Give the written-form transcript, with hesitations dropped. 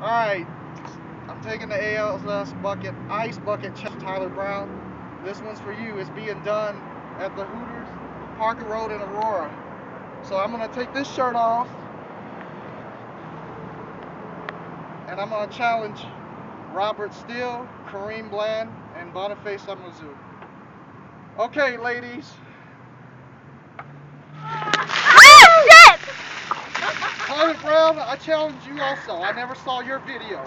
Alright, I'm taking the ALS bucket, ice bucket challenge, Tyler Brown. This one's for you. It's being done at the Hooters, Parker Road in Aurora. So I'm going to take this shirt off, and I'm going to challenge Robert Steele, Kareem Bland, and Boniface Amazu. Okay, ladies. Tyler Brown, I challenge you also. I never saw your video.